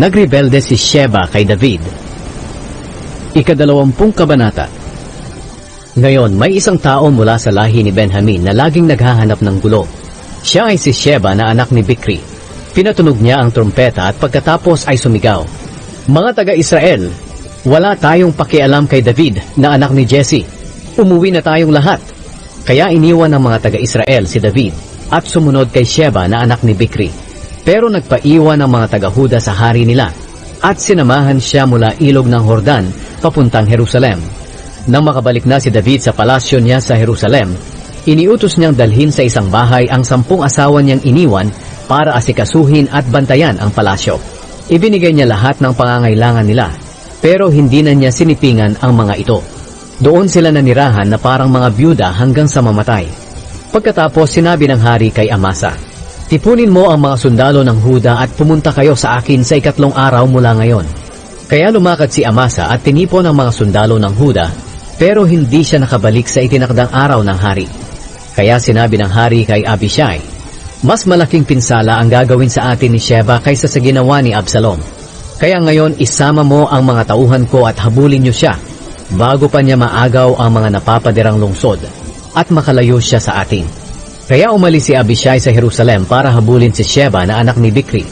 Nagrebelde si Sheba kay David. Ika-20 kabanata. Ngayon, may isang tao mula sa lahi ni Benjamin na laging naghahanap ng gulo. Siya ay si Sheba na anak ni Bikri. Pinatunog niya ang trompeta at pagkatapos ay sumigaw, "Mga taga-Israel, wala tayong pakialam kay David na anak ni Jesse. Umuwi na tayong lahat." Kaya iniwan ng mga taga-Israel si David at sumunod kay Sheba na anak ni Bikri. Pero nagpaiwan ang mga taga-Huda sa hari nila at sinamahan siya mula ilog ng Hordan papuntang Jerusalem. Nang makabalik na si David sa palasyo niya sa Jerusalem, iniutos niyang dalhin sa isang bahay ang 10 asawa niyang iniwan para asikasuhin at bantayan ang palasyo. Ibinigay niya lahat ng pangangailangan nila, pero hindi na niya sinipingan ang mga ito. Doon sila nanirahan na parang mga byuda hanggang sa mamatay. Pagkatapos sinabi ng hari kay Amasa, "Tipunin mo ang mga sundalo ng Huda at pumunta kayo sa akin sa 3 araw mula ngayon." Kaya lumakad si Amasa at tinipon ang mga sundalo ng Huda, pero hindi siya nakabalik sa itinakdang araw ng hari. Kaya sinabi ng hari kay Abishai, "Mas malaking pinsala ang gagawin sa atin ni Sheba kaysa sa ginawa ni Absalom. Kaya ngayon isama mo ang mga tauhan ko at habulin niyo siya, bago pa niya maagaw ang mga napapadirang lungsod, at makalayo siya sa atin." Kaya umalis si Abishai sa Jerusalem para habulin si Sheba na anak ni Bikri.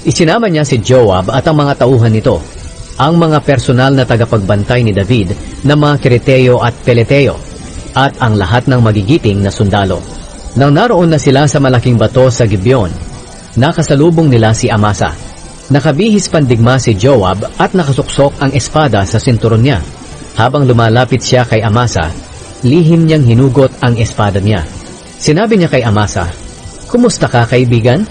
Isinama niya si Joab at ang mga tauhan nito, ang mga personal na tagapagbantay ni David na mga Kereteo at Peleteo, at ang lahat ng magigiting na sundalo. Nang naroon na sila sa malaking bato sa Gibeon, nakasalubong nila si Amasa. Nakabihis pandigma si Joab at nakasuksok ang espada sa sinturon niya. Habang lumalapit siya kay Amasa, lihim niyang hinugot ang espada niya. Sinabi niya kay Amasa, "Kumusta ka, kaibigan?"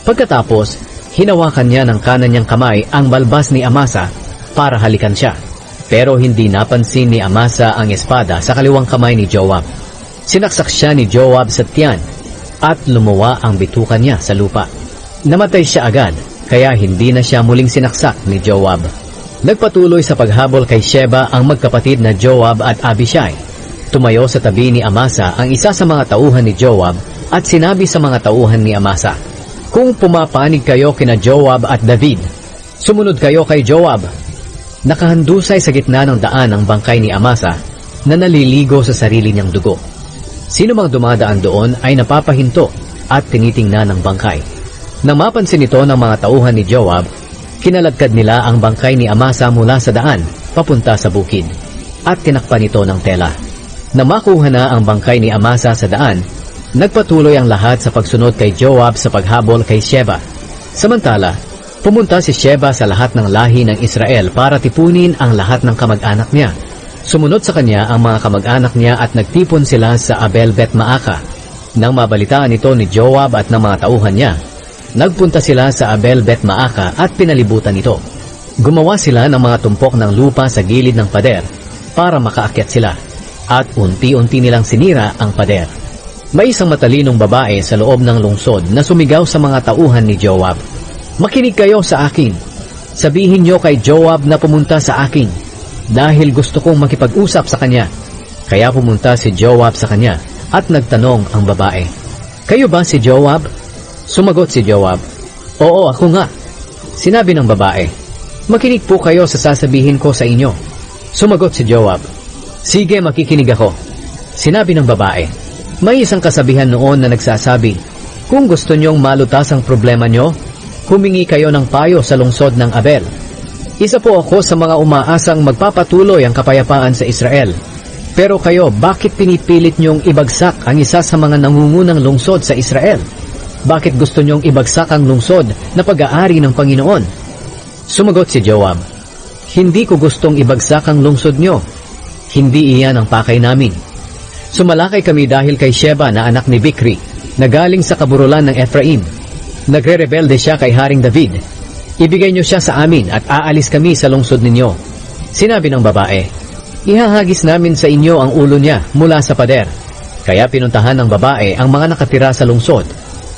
Pagkatapos, hinawakan niya ng kanan niyang kamay ang balbas ni Amasa para halikan siya. Pero hindi napansin ni Amasa ang espada sa kaliwang kamay ni Joab. Sinaksak siya ni Joab sa tiyan at lumuwa ang bituka niya sa lupa. Namatay siya agad, kaya hindi na siya muling sinaksak ni Joab. Nagpatuloy sa paghabol kay Sheba ang magkapatid na Joab at Abishai. Tumayo sa tabi ni Amasa ang isa sa mga tauhan ni Joab at sinabi sa mga tauhan ni Amasa, "Kung pumapanig kayo kina Joab at David, sumunod kayo kay Joab." Nakahandusay sa gitna ng daan ang bangkay ni Amasa na naliligo sa sarili niyang dugo. Sino mang dumadaan doon ay napapahinto at tinitingnan ng bangkay. Nang mapansin ito ng mga tauhan ni Joab, kinaladkad nila ang bangkay ni Amasa mula sa daan papunta sa bukid at tinakpan ito ng tela. Nang makuha na ang bangkay ni Amasa sa daan, nagpatuloy ang lahat sa pagsunod kay Joab sa paghabol kay Sheba. Samantala, pumunta si Sheba sa lahat ng lahi ng Israel para tipunin ang lahat ng kamag-anak niya. Sumunod sa kanya ang mga kamag-anak niya at nagtipon sila sa Abel Bet-Maaka. Nang mabalitaan ito ni Joab at ng mga tauhan niya, nagpunta sila sa Abel Bet-Maaka at pinalibutan ito. Gumawa sila ng mga tumpok ng lupa sa gilid ng pader para makaakyat sila, at unti-unti nilang sinira ang pader. May isang matalinong babae sa loob ng lungsod na sumigaw sa mga tauhan ni Joab, "Makinig kayo sa akin. Sabihin niyo kay Joab na pumunta sa akin, dahil gusto kong makipag-usap sa kanya." Kaya pumunta si Joab sa kanya at nagtanong ang babae, "Kayo ba si Joab?" Sumagot si Joab, "Oo, ako nga." Sinabi ng babae, "Makinig po kayo sa sasabihin ko sa inyo." Sumagot si Joab, "Sige, makikinig ako." Sinabi ng babae, "May isang kasabihan noon na nagsasabi, kung gusto niyong malutas ang problema niyo, humingi kayo ng payo sa lungsod ng Abel. Isa po ako sa mga umaasang magpapatuloy ang kapayapaan sa Israel. Pero kayo, bakit pinipilit niyong ibagsak ang isa sa mga nangungunang lungsod sa Israel? Bakit gusto niyong ibagsak ang lungsod na pag-aari ng Panginoon?" Sumagot si Joab, "Hindi ko gustong ibagsak ang lungsod niyo. Hindi iyan ang pakay namin. Sumalakay kami dahil kay Sheba na anak ni Bikri, na galing sa kaburulan ng Ephraim. Nagre-rebelde siya kay Haring David. Ibigay niyo siya sa amin at aalis kami sa lungsod ninyo." Sinabi ng babae, "Ihahagis namin sa inyo ang ulo niya mula sa pader." Kaya pinuntahan ng babae ang mga nakatira sa lungsod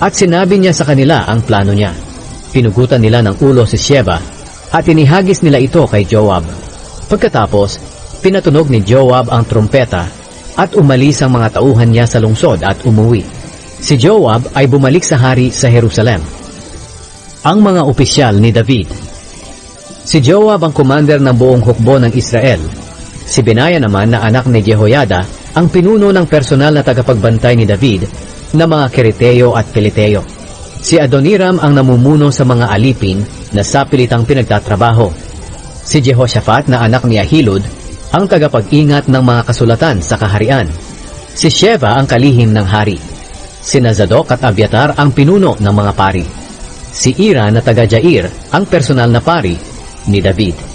at sinabi niya sa kanila ang plano niya. Pinugutan nila ng ulo si Sheba at inihagis nila ito kay Joab. Pagkatapos, pinatunog ni Joab ang trompeta at umalis ang mga tauhan niya sa lungsod at umuwi. Si Joab ay bumalik sa hari sa Jerusalem. Ang mga opisyal ni David. Si Joab ang commander ng buong hukbo ng Israel. Si Benaya naman na anak ni Jehoiada ang pinuno ng personal na tagapagbantay ni David na mga Kereteo at Peliteo. Si Adoniram ang namumuno sa mga alipin na sapilitang pinagtatrabaho. Si Jehoshaphat na anak ni Ahilud ang tagapag-ingat ng mga kasulatan sa kaharian. Si Sheva ang kalihim ng hari. Sina Zadok at Abiatar ang pinuno ng mga pari. Si Ira na taga Jair ang personal na pari ni David.